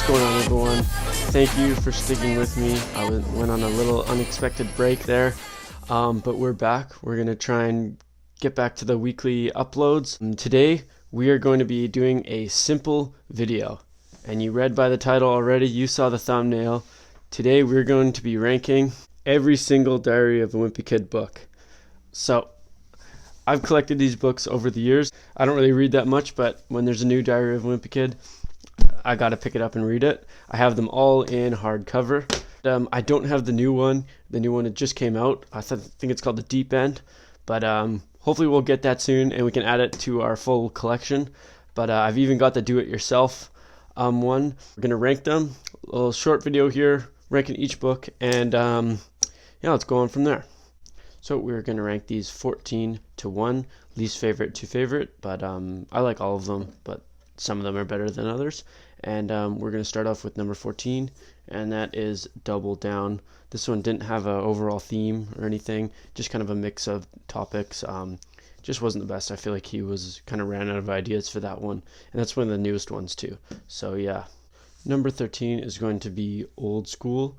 What's going on, everyone? Thank you for sticking with me. I went on a little unexpected break there, but we're back. We're going to try and get back to the weekly uploads. And today, we are going to be doing a simple video. And you read by the title already, you saw the thumbnail. Today, we're going to be ranking every single Diary of a Wimpy Kid book. So, I've collected these books over the years. I don't really read that much, but when there's a new Diary of a Wimpy Kid, I gotta pick it up and read it. I have them all in hardcover. I don't have the new one. The new one, it just came out. I think it's called The Deep End, but hopefully we'll get that soon and we can add it to our full collection. But I've even got the do-it-yourself one. We're gonna rank them. A little short video here, ranking each book, and yeah, let's go on from there. So we're gonna rank these 14 to 1, least favorite to favorite, but I like all of them, but some of them are better than others. And we're going to start off with number 14, and that is Double Down. This one didn't have an overall theme or anything, just kind of a mix of topics. Just wasn't the best. I feel like he was kind of ran out of ideas for that one, and that's one of the newest ones too. So yeah. Number 13 is going to be Old School.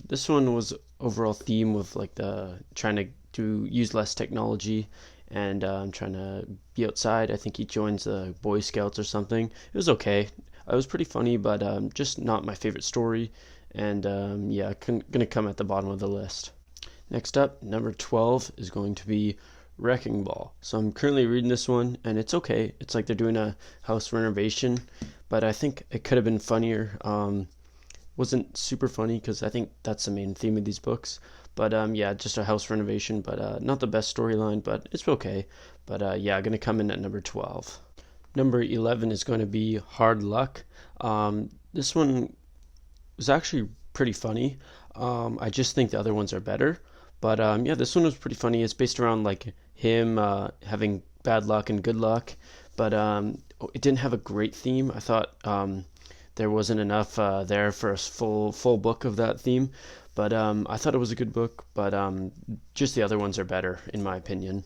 This one was overall theme with like the trying to use less technology and trying to be outside. I think he joins the Boy Scouts or something. It was okay. It was pretty funny, but just not my favorite story. And yeah, gonna come at the bottom of the list. Next up, number 12 is going to be Wrecking Ball. So I'm currently reading this one, and it's okay. It's like they're doing a house renovation, but I think it could have been funnier. Wasn't super funny because I think that's the main theme of these books. But yeah, just a house renovation, but not the best storyline, but it's okay. But yeah, gonna come in at number 12. Number 11 is going to be Hard Luck. This one was actually pretty funny. I just think the other ones are better. But yeah, this one was pretty funny. It's based around like him having bad luck and good luck. But it didn't have a great theme. I thought there wasn't enough there for a full book of that theme. But I thought it was a good book, but just the other ones are better, in my opinion.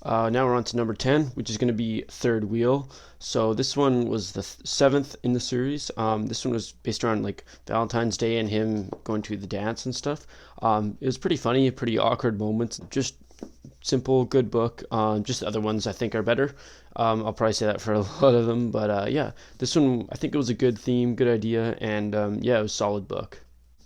Now we're on to number 10, which is going to be Third Wheel. So this one was the 7th in the series. This one was based around like Valentine's Day and him going to the dance and stuff. It was pretty funny, pretty awkward moments. Just simple, good book. Just the other ones I think are better. I'll probably say that for a lot of them, but yeah, this one I think it was a good theme, good idea, and yeah, it was a solid book.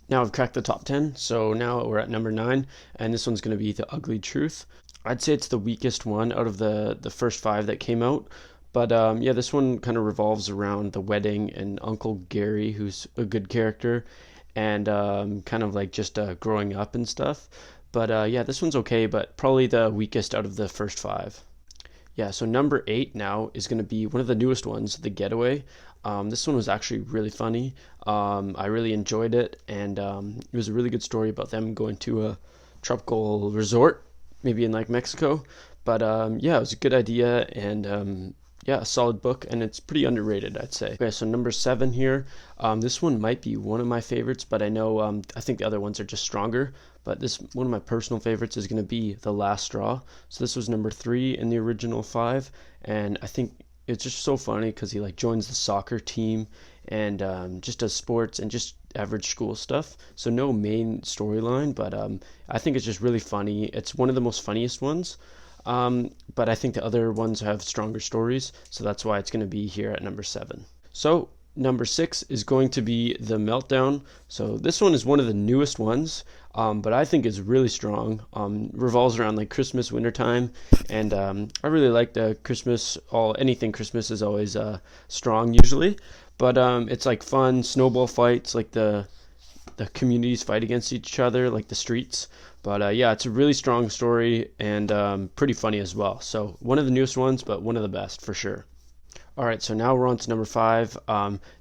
Now I've cracked the top 10, so now we're at number 9, and this one's going to be The Ugly Truth. I'd say it's the weakest one out of the first 5 that came out, but yeah, this one kind of revolves around the wedding and Uncle Gary, who's a good character, and kind of like just growing up and stuff. But yeah, this one's okay, but probably the weakest out of the first 5. Yeah, so number 8 now is going to be one of the newest ones, The Getaway. This one was actually really funny. I really enjoyed it, and it was a really good story about them going to a tropical resort, maybe in like Mexico. But yeah, it was a good idea, and yeah, a solid book, and it's pretty underrated, I'd say. Okay, so number 7 here. This one might be one of my favorites, but I know I think the other ones are just stronger. But this one of my personal favorites is going to be The Last Straw. So this was number 3 in the original 5, and I think it's just so funny because he like joins the soccer team and just does sports and just average school stuff. So no main storyline, but I think it's just really funny. It's one of the most funniest ones. But I think the other ones have stronger stories, so that's why it's going to be here at number 7. So number 6 is going to be The Meltdown. So this one is one of the newest ones, but I think is really strong. Revolves around like Christmas, wintertime, and I really like the Christmas. Anything Christmas is always strong usually, but it's like fun snowball fights, like the communities fight against each other, like the streets. But yeah, it's a really strong story and pretty funny as well. So one of the newest ones, but one of the best for sure. All right, so now we're on to number 5.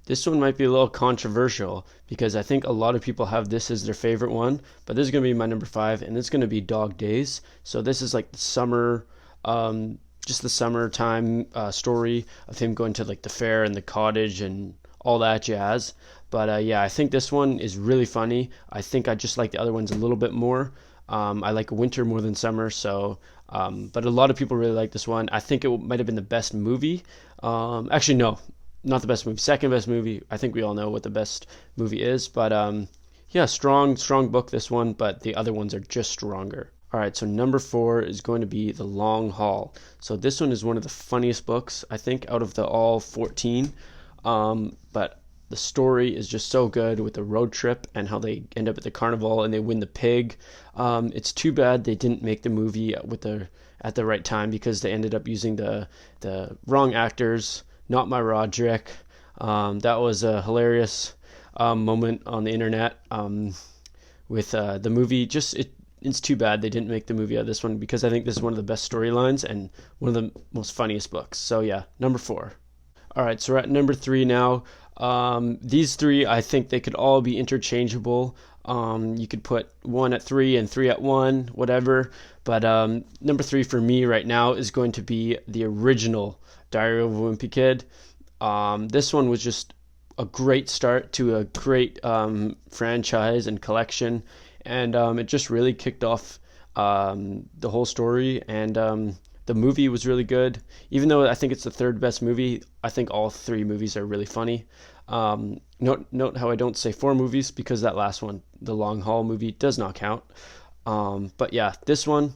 This one might be a little controversial because I think a lot of people have this as their favorite one, but this is going to be my number 5, and it's going to be Dog Days. So this is like the summer, just the summertime story of him going to like the fair and the cottage and all that jazz. But yeah, I think this one is really funny. I think I just like the other ones a little bit more. I like winter more than summer, so but a lot of people really like this one. I think it might have been the best movie. Actually, no, not the best movie, second best movie. I think we all know what the best movie is, but yeah, strong book, this one, but the other ones are just stronger. All right, so number 4 is going to be The Long Haul. So this one is one of the funniest books, I think, out of the all 14. But the story is just so good with the road trip and how they end up at the carnival and they win the pig. It's too bad they didn't make the movie at the right time, because they ended up using the wrong actors. Not my Roderick. That was a hilarious moment on the internet with the movie. It's too bad they didn't make the movie out of this one, because I think this is one of the best storylines and one of the most funniest books. So yeah, number 4. All right, so we're at number 3 now. These 3, I think they could all be interchangeable. You could put 1 at 3 and 3 at 1, whatever. But number 3 for me right now is going to be the original Diary of a Wimpy Kid. This one was just a great start to a great franchise and collection. And it just really kicked off the whole story, and the movie was really good. Even though I think it's the 3rd best movie, I think all 3 movies are really funny. Note how I don't say 4 movies, because that last one, the Long Haul movie, does not count. But yeah, this one,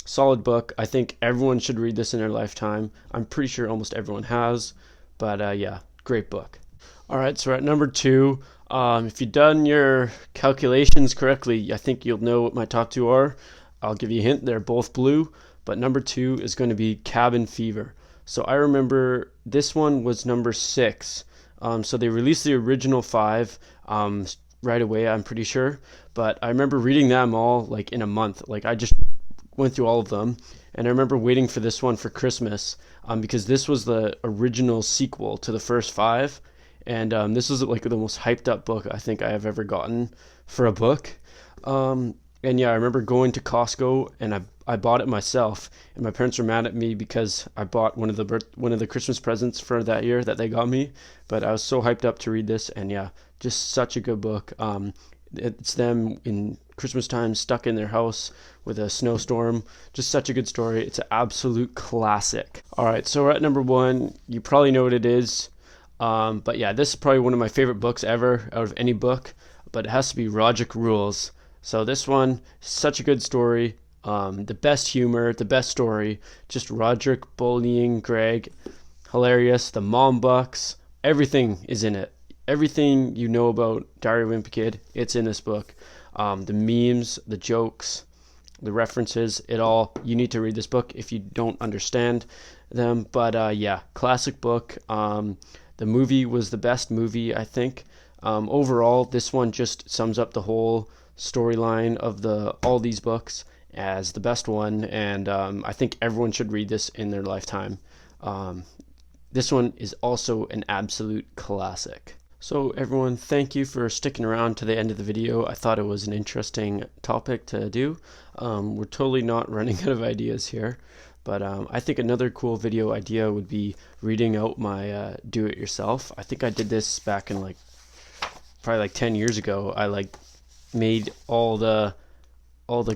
solid book. I think everyone should read this in their lifetime. I'm pretty sure almost everyone has, but yeah, great book. All right, so we're at number 2. If you've done your calculations correctly, I think you'll know what my top 2 are. I'll give you a hint, they're both blue, but number 2 is going to be Cabin Fever. So I remember this one was number 6. So they released the original 5 right away, I'm pretty sure, but I remember reading them all like in a month. Like I just went through all of them, and I remember waiting for this one for Christmas because this was the original sequel to the first 5. And this was like the most hyped up book I think I have ever gotten for a book. And yeah, I remember going to Costco and I bought it myself, and my parents were mad at me because I bought one of the Christmas presents for that year that they got me. But I was so hyped up to read this, and yeah, just such a good book. It's them in Christmas time stuck in their house with a snowstorm. Just such a good story. It's an absolute classic. All right, so we're at number 1. You probably know what it is. But yeah, this is probably one of my favorite books ever out of any book, but it has to be Roderick Rules. So this one, such a good story, the best humor, the best story, just Roderick bullying Greg, hilarious, the mom bucks, everything is in it. Everything you know about Diary of a Wimpy Kid, it's in this book. The memes, the jokes, the references, it all, you need to read this book if you don't understand them. But yeah, classic book. The movie was the best movie, I think. Overall, this one just sums up the whole storyline of all these books as the best one, and I think everyone should read this in their lifetime. This one is also an absolute classic. So everyone, thank you for sticking around to the end of the video. I thought it was an interesting topic to do. We're totally not running out of ideas here. But I think another cool video idea would be reading out my do-it-yourself. I think I did this back in probably like 10 years ago. I made all the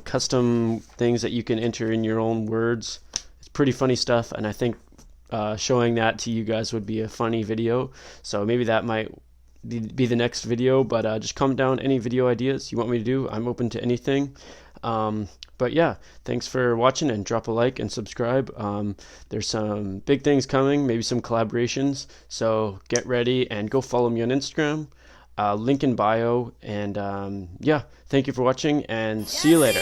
custom things that you can enter in your own words. It's pretty funny stuff, and I think showing that to you guys would be a funny video. So maybe that might be the next video, but just comment down any video ideas you want me to do. I'm open to anything. But yeah, thanks for watching, and drop a like and subscribe. There's some big things coming, maybe some collaborations, so get ready and go follow me on Instagram, link in bio, and yeah, thank you for watching, and see you later.